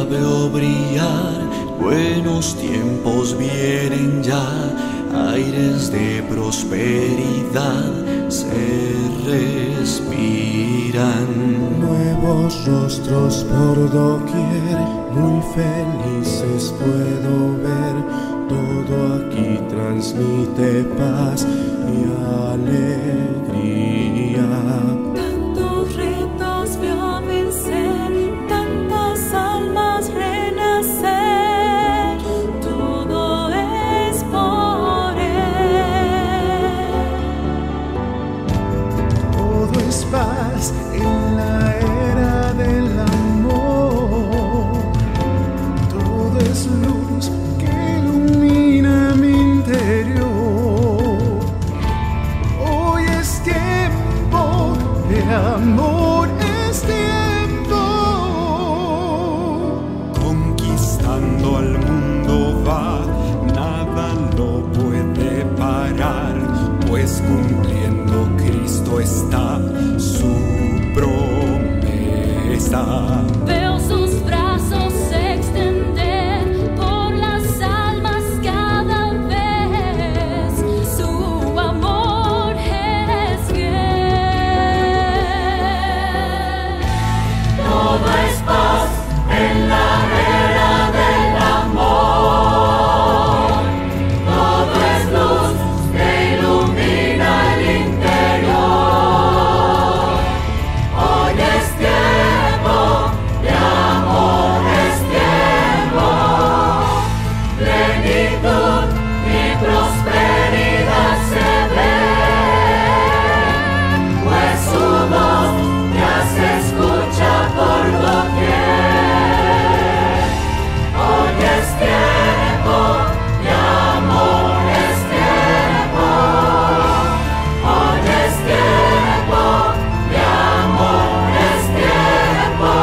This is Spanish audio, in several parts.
veo brillar, buenos tiempos vienen ya, aires de prosperidad se respiran. Nuevos rostros por doquier, muy felices puedo ver, todo aquí transmite paz y alegría. Tantos retos veo vencer, tantas almas renacer, todo es por Él. Todo es paz en la era del amor, todo es luz que ilumina mi interior. Hoy es tiempo de amor, es tiempo. Conquistando al mundo va, nada lo puede parar, pues cumpliendo Cristo está su promesa. Veo sus brazos extender por las almas cada vez, su amor es fiel. Todo es paz en la era del amor, todo es luz que ilumina el interior. Hoy es tiempo de amor, es tiempo, plenitud y prosperidad se ve, pues su voz ya se escucha por doquier. Hoy es tiempo de amor, es tiempo, hoy es tiempo de amor, es tiempo.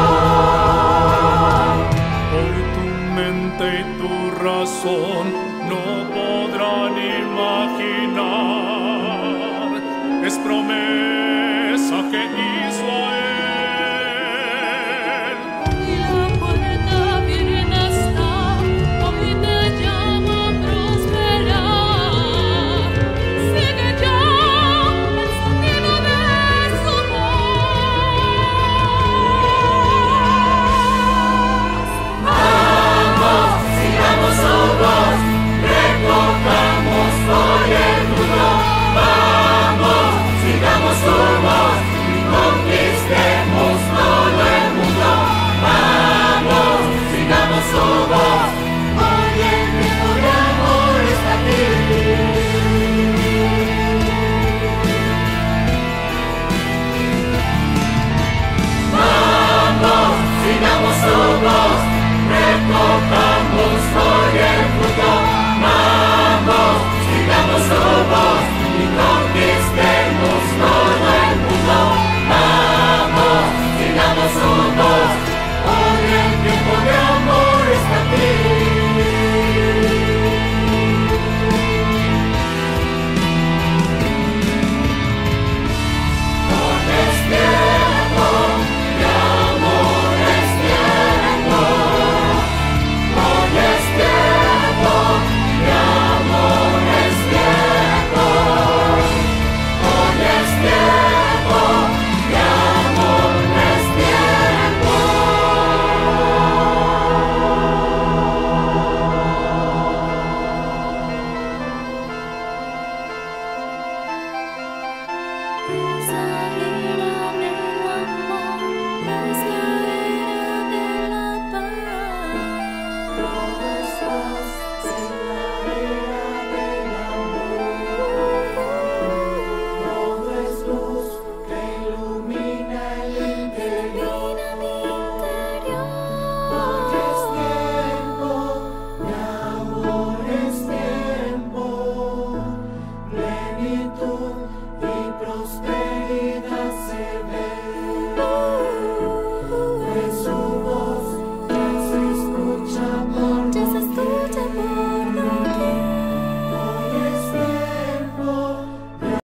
Hoy tu mente y tu razón no podrán imaginar, es promesa